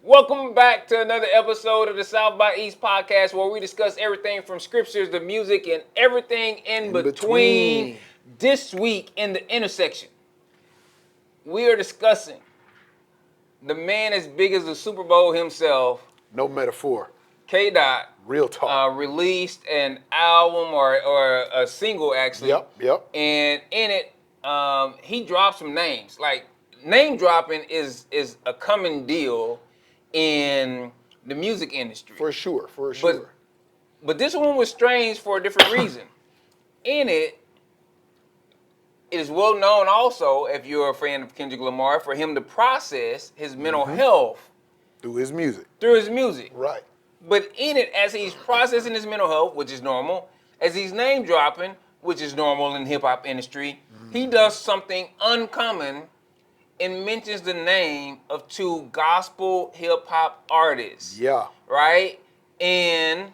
Welcome back to another episode of the South by East podcast, where we discuss everything from scriptures to music and everything in between. This week in the intersection, we are discussing the man as big as the Super Bowl himself. No metaphor. K-Dot. Real talk. Released an album or a single, actually. Yep. And in it, he dropped some names. Like, name dropping is a common deal in the music industry. For sure. But this one was strange for a different reason. In it, it is well known also, if you're a fan of Kendrick Lamar, for him to process his mental health through his music. Right. But in it, as he's processing his mental health, which is normal, as he's name dropping, which is normal in the hip hop industry, he does something uncommon and mentions the name of two gospel hip hop artists. Yeah. Right? And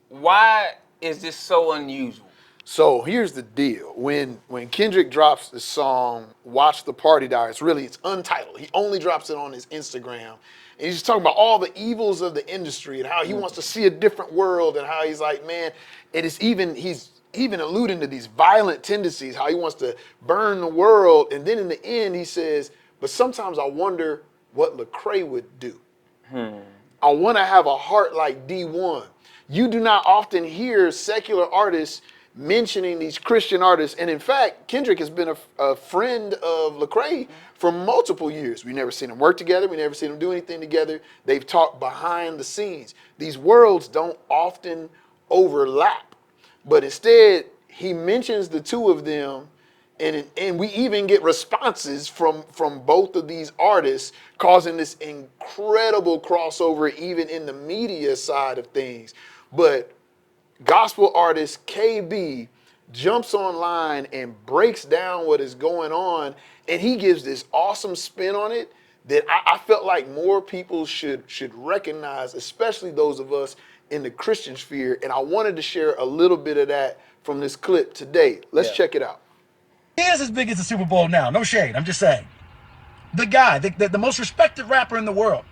why is this so unusual? So here's the deal. When Kendrick drops the song Watch the Party Diaries, it's untitled. He only drops it on his Instagram. And he's just talking about all the evils of the industry and how he wants to see a different world, and how he's like, man, he's even alluding to these violent tendencies, how he wants to burn the world. And then in the end, he says, but sometimes I wonder what Lecrae would do. I want to have a heart like Dee-1. You do not often hear secular artists mentioning these Christian artists. And in fact, Kendrick has been a friend of Lecrae for multiple years. We've never seen them work together. We never seen them do anything together. They've talked behind the scenes. These worlds don't often overlap. But instead, he mentions the two of them, and we even get responses from both of these artists, causing this incredible crossover even in the media side of things. But gospel artist KB jumps online and breaks down what is going on, and he gives this awesome spin on it that I felt like more people should recognize, especially those of us in the Christian sphere. And I wanted to share a little bit of that from this clip today. Let's check it out. He is as big as the Super Bowl now. No shade. I'm just saying. The guy, the most respected rapper in the world,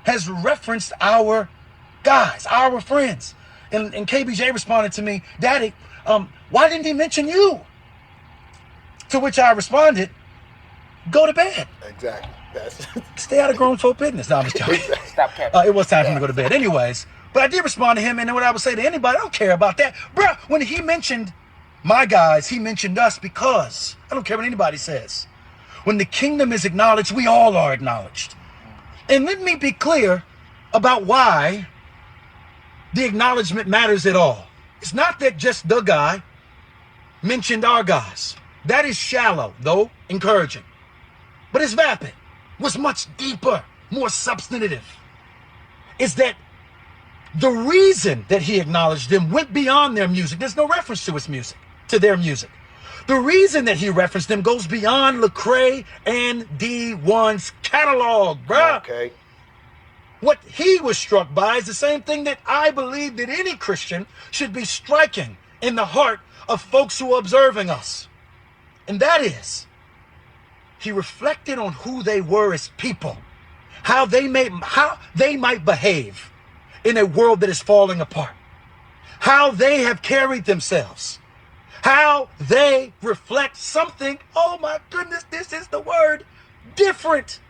has referenced our guys, our friends. And KBJ responded to me, Daddy, why didn't he mention you? To which I responded, go to bed. Exactly. Stay out of grown folk business. No, I'm just joking. Stop capping. It was time for him to go to bed. Anyways, but I did respond to him, and then what I would say to anybody, I don't care about that. Bruh, when he mentioned my guys, he mentioned us because I don't care what anybody says. When the kingdom is acknowledged, we all are acknowledged. And let me be clear about why the acknowledgement matters at all. It's not that just the guy mentioned our guys. That is shallow, though encouraging. But it's vapid. What's much deeper, more substantive, is that the reason that he acknowledged them went beyond their music. There's no reference to his music, to their music. The reason that he referenced them goes beyond Lecrae and Dee-1's catalog, bruh. Okay. What he was struck by is the same thing that I believe that any Christian should be striking in the heart of folks who are observing us. And that is, he reflected on who they were as people, how they might behave in a world that is falling apart, how they have carried themselves, how they reflect something, oh my goodness, this is the word, different.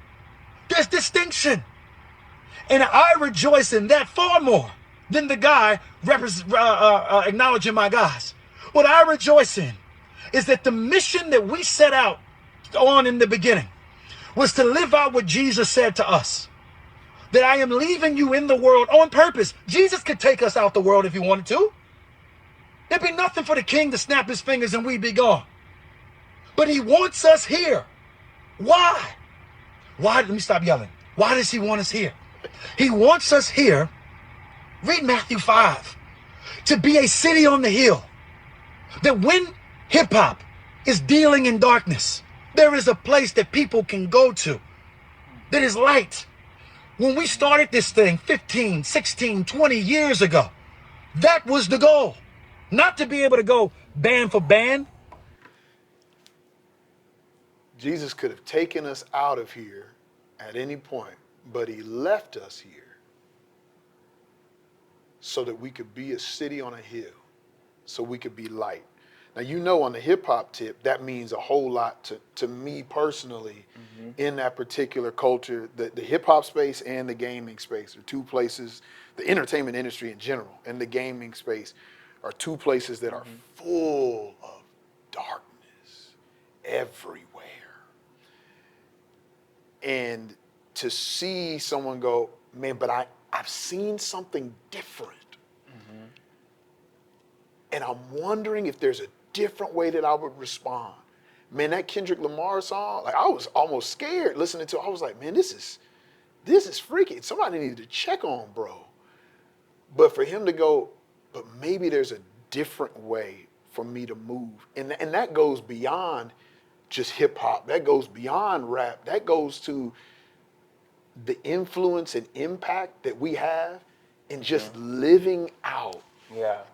There's distinction. And I rejoice in that far more than the guy acknowledging my guys. What I rejoice in is that the mission that we set out on in the beginning was to live out what Jesus said to us. That I am leaving you in the world on purpose. Jesus could take us out the world if he wanted to. There'd be nothing for the king to snap his fingers and we'd be gone. But he wants us here. Why? Let me stop yelling. Why does he want us here? He wants us here, read Matthew 5, to be a city on the hill. That when hip hop is dealing in darkness, there is a place that people can go to that is light. When we started this thing 15, 16, 20 years ago, that was the goal. Not to be able to go band for band. Jesus could have taken us out of here at any point, but he left us here so that we could be a city on a hill, so we could be light. Now, you know, on the hip hop tip, that means a whole lot to me personally in that particular culture. The hip hop space and the gaming space are two places, the entertainment industry in general and the gaming space are two places that are full of darkness everywhere. And to see someone go, man, but I've seen something different. And I'm wondering if there's a different way that I would respond. Man, that Kendrick Lamar song, like I was almost scared listening to it. I was like, man, this is freaky. Somebody needed to check on bro. But for him to go, but maybe there's a different way for me to move. And that goes beyond just hip hop. That goes beyond rap. That goes to the influence and impact that we have in just living out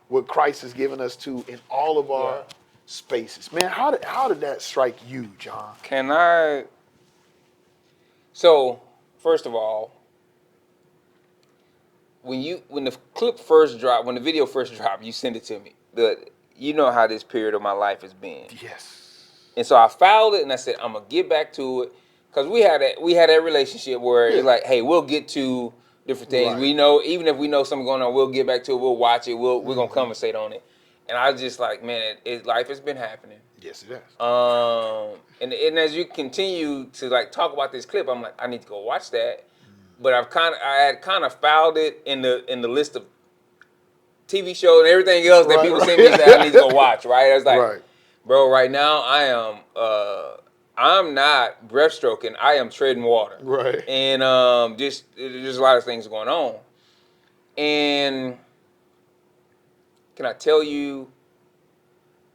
what Christ has given us to in all of our spaces. Man, how did that strike you, John? So, first of all, when the clip first dropped, when the video first dropped, you sent it to me. You know how this period of my life has been. Yes. And so I filed it and I said, I'm gonna get back to it. Because we had that relationship where it's like, hey, we'll get to different things. Right. We know, even if we know something going on, we'll get back to it, we'll watch it, we're gonna conversate on it. And I was just like, man, life has been happening. Yes, it has. And as you continue to like talk about this clip, I'm like, I need to go watch that. But I had kind of filed it in the list of TV shows and everything else that people send me that I need to go watch. Right? I was like, bro, right now I'm not breaststroking. I am treading water. Right. And just there's a lot of things going on. And can I tell you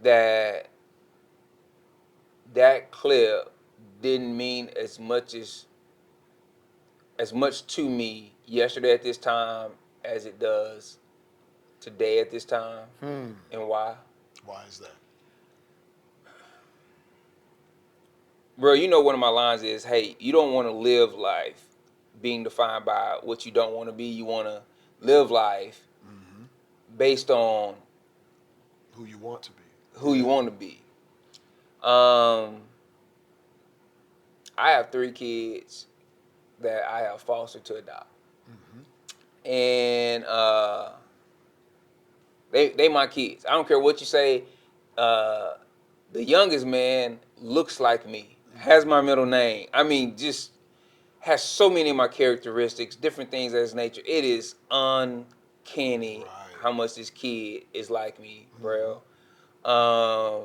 that clip didn't mean as much to me yesterday at this time as it does today at this time. And why? Why is that? Bro, you know one of my lines is, hey, you don't want to live life being defined by what you don't want to be. You want to live life based on who you want to be. Who you want to be. I have 3 kids that I have fostered to adopt. And they my kids. I don't care what you say. The youngest man looks like me, has my middle name. I mean, just has so many of my characteristics, different things of his nature. It is uncanny how much this kid is like me, bro. I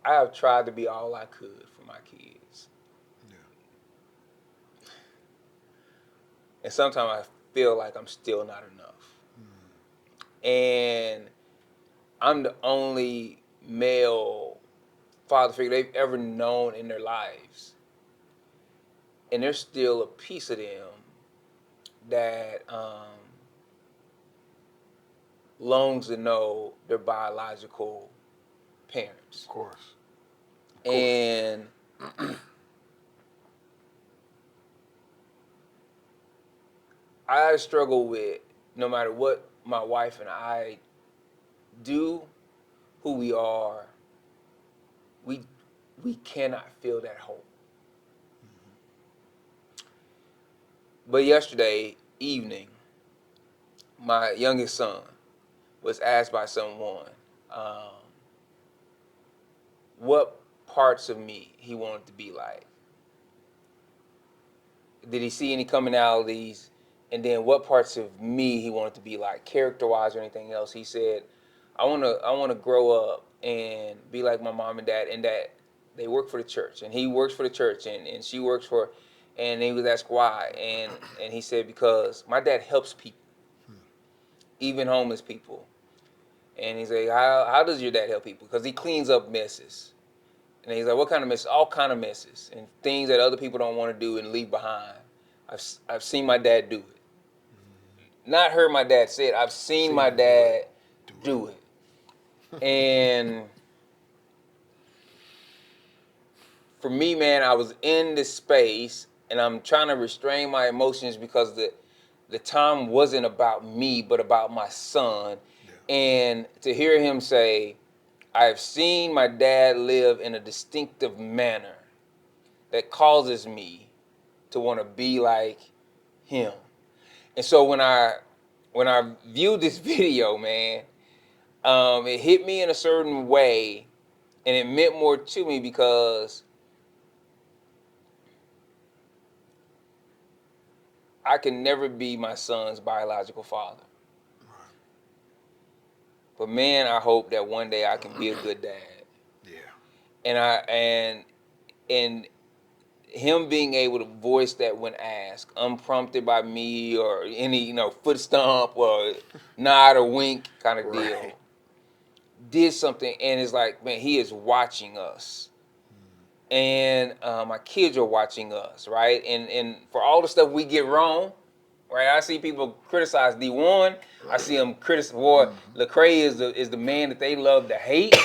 have tried to be all I could for my kids. And sometimes I feel like I'm still not enough. And I'm the only male father figure they've ever known in their lives. And there's still a piece of them that longs to know their biological parents. Of course. And I struggle with, no matter what my wife and I do, who we are, we cannot feel that hope. But yesterday evening, my youngest son was asked by someone what parts of me he wanted to be like. Did he see any commonalities? And then what parts of me he wanted to be like, character-wise or anything else? He said, I want to grow up and be like my mom and dad, and that they work for the church, and he works for the church, and she works for, and he was asked why, and he said, because my dad helps people, even homeless people. And he said, how does your dad help people? Because he cleans up messes. And he's like, what kind of messes? All kind of messes and things that other people don't want to do and leave behind. I've seen my dad do it. Not heard my dad say it. I've seen my dad do it. And for me, man, I was in this space and I'm trying to restrain my emotions because the time wasn't about me, but about my son. Yeah. And to hear him say, I've seen my dad live in a distinctive manner that causes me to want to be like him. And so when I viewed this video, man, it hit me in a certain way, and it meant more to me because I can never be my son's biological father. But man, I hope that one day I can be a good dad. Yeah. And him being able to voice that when asked, unprompted by me or any, foot stomp or nod or wink kind of deal, did something, and it's like, man, he is watching us. And my kids are watching us, right? And for all the stuff we get wrong, right? I see people criticize Dee-1. I see them criticize. Boy, Lecrae is the man that they love to hate.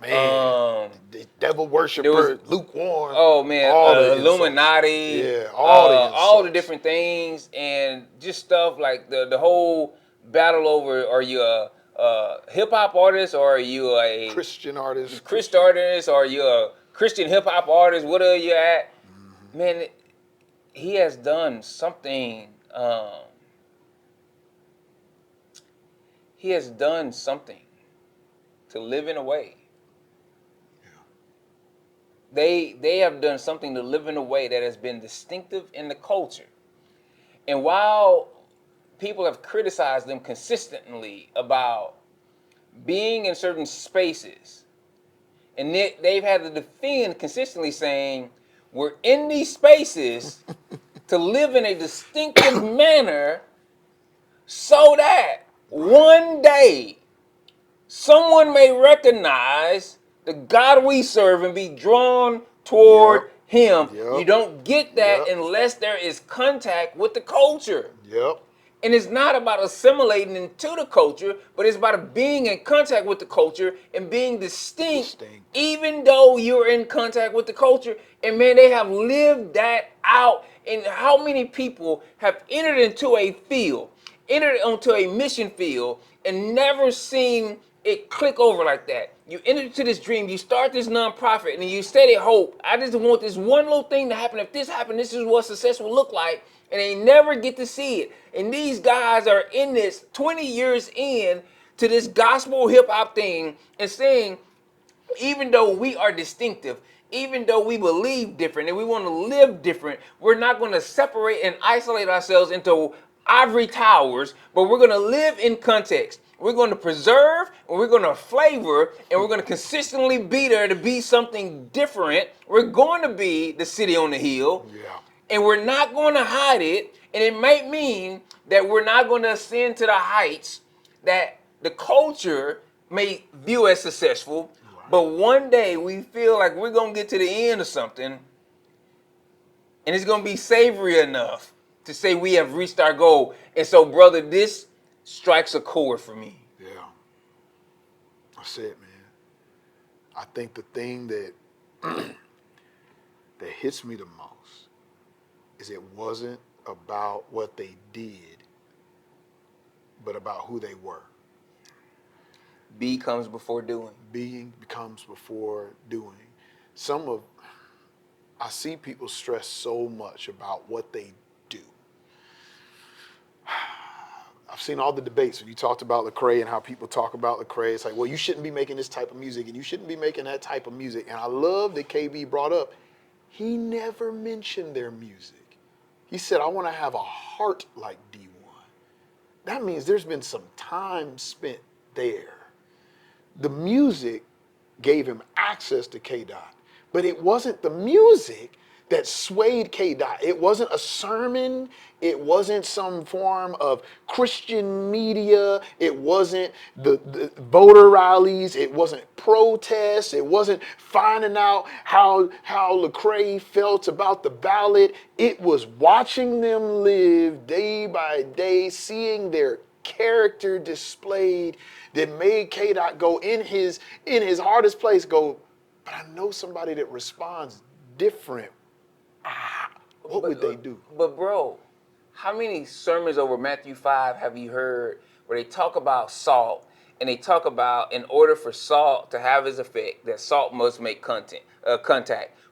Man, the devil worshiper, lukewarm. Oh man, all the Illuminati. Yeah, all the different things, and just stuff like the whole battle over: are you a hip hop artist or are you a Christian artist? Christian artist, or are you a Christian hip hop artist? What are you at? Mm-hmm. Man, he has done something. He has done something to live in a way. They have done something to live in a way that has been distinctive in the culture. And while people have criticized them consistently about being in certain spaces, and they've had to defend consistently saying, we're in these spaces to live in a distinctive manner so that one day someone may recognize the God we serve and be drawn toward him. You don't get that unless there is contact with the culture. And it's not about assimilating into the culture, but it's about being in contact with the culture and being distinct, even though you're in contact with the culture. And man, they have lived that out. And how many people have entered into a field, entered onto a mission field, and never seen it click over like that. You enter into this dream, you start this nonprofit, and you steady hope. I just want this one little thing to happen. If this happened, this is what success will look like. And they never get to see it. And these guys are in this 20 years in to this gospel hip hop thing and saying, even though we are distinctive, even though we believe different and we want to live different, we're not going to separate and isolate ourselves into ivory towers, but we're going to live in context. We're going to preserve, and we're going to flavor, and we're going to consistently be there to be something different. We're going to be the city on the hill, and we're not going to hide it. And it might mean that we're not going to ascend to the heights that the culture may view as successful, but one day we feel like we're going to get to the end of something, and it's going to be savory enough to say we have reached our goal. And so, brother, this strikes a chord for me. Yeah. That's it, man. I think the thing that that hits me the most is it wasn't about what they did, but about who they were. Be comes before doing. Being becomes before doing. I see people stress so much about what they do. I've seen all the debates when you talked about Lecrae and how people talk about Lecrae. It's like, well, you shouldn't be making this type of music and you shouldn't be making that type of music. And I love that KB brought up, he never mentioned their music. He said, I want to have a heart like Dee-1. That means there's been some time spent there. The music gave him access to K-Dot, but it wasn't the music that swayed K-Dot. It wasn't a sermon. It wasn't some form of Christian media. It wasn't the voter rallies. It wasn't protests. It wasn't finding out how Lecrae felt about the ballot. It was watching them live day by day, seeing their character displayed that made K-Dot go in his hardest place, go, but I know somebody that responds different. What would they do? But bro, how many sermons over Matthew 5 have you heard where they talk about salt and they talk about in order for salt to have its effect, that salt must make contact,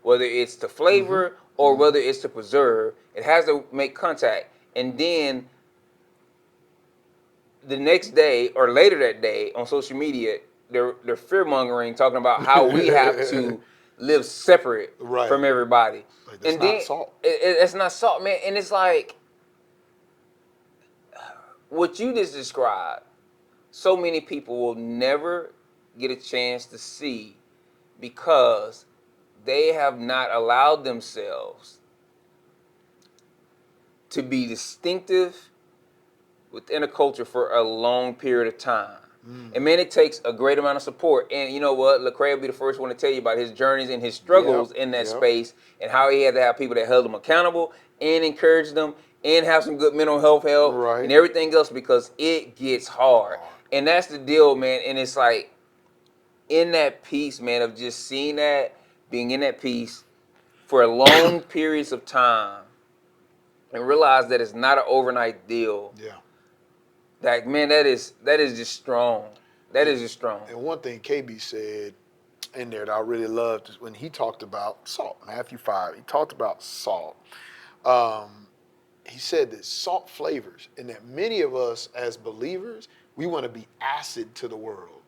whether it's to flavor or whether it's to preserve, it has to make contact. And then the next day or later that day on social media, they're fear mongering, talking about how we have to live separate Right. from everybody. Like, that's and not then salt. It's not salt, man. And it's like what you just described. So many people will never get a chance to see because they have not allowed themselves to be distinctive within a culture for a long period of time. And man, it takes a great amount of support. And you know what? Lecrae will be the first one to tell you about his journeys and his struggles in that space and how he had to have people that held him accountable and encouraged them and have some good mental health help and everything else, because it gets hard. And that's the deal, man. And it's like in that piece, man, of just seeing that, being in that piece for long periods of time and realize that it's not an overnight deal. Yeah. Like, man, that is just strong. That is just strong. And one thing KB said in there that I really loved is when he talked about salt, Matthew 5, he talked about salt. He said that salt flavors, and that many of us as believers, we want to be acid to the world.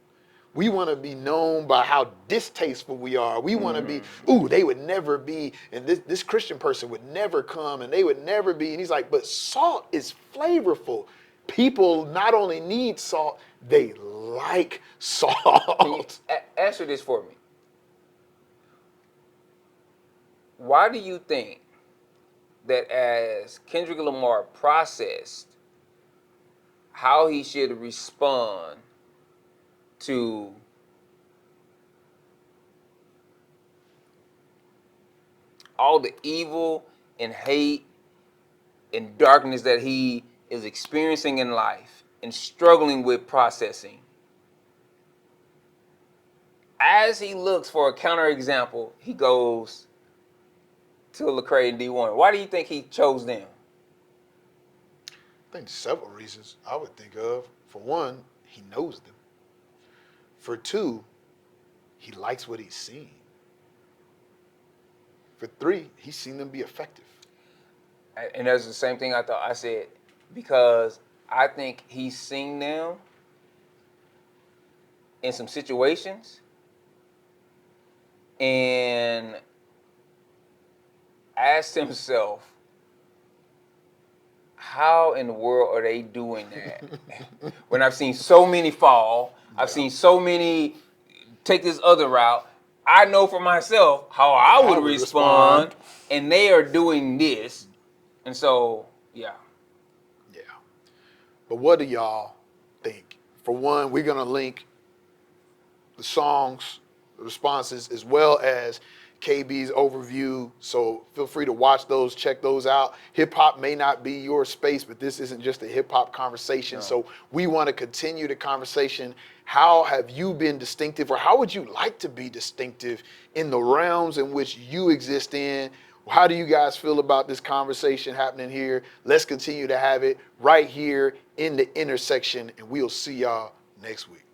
We want to be known by how distasteful we are. We want to be, ooh, they would never be, and this Christian person would never come, and they would never be. And he's like, but salt is flavorful. People not only need salt, they like salt. Can you answer this for me? Why do you think that as Kendrick Lamar processed how he should respond to all the evil and hate and darkness that he is experiencing in life and struggling with processing, as he looks for a counterexample, he goes to Lecrae and Dee-1? Why do you think he chose them? I think several reasons I would think of. For one, he knows them. For two, he likes what he's seen. For three, he's seen them be effective. And that's the same thing I said, because I think he's seen them in some situations and asked himself, how in the world are they doing that? When I've seen so many fall, I've seen so many take this other route, I know for myself how I would respond, and they are doing this. And so, yeah. Yeah. But what do y'all think? For one, we're going to link the songs, the responses, as well as KB's overview. So feel free to watch those, check those out. Hip hop may not be your space, but this isn't just a hip hop conversation. No. So we want to continue the conversation. How have you been distinctive, or how would you like to be distinctive in the realms in which you exist in? How do you guys feel about this conversation happening here? Let's continue to have it right here in the intersection, and we'll see y'all next week.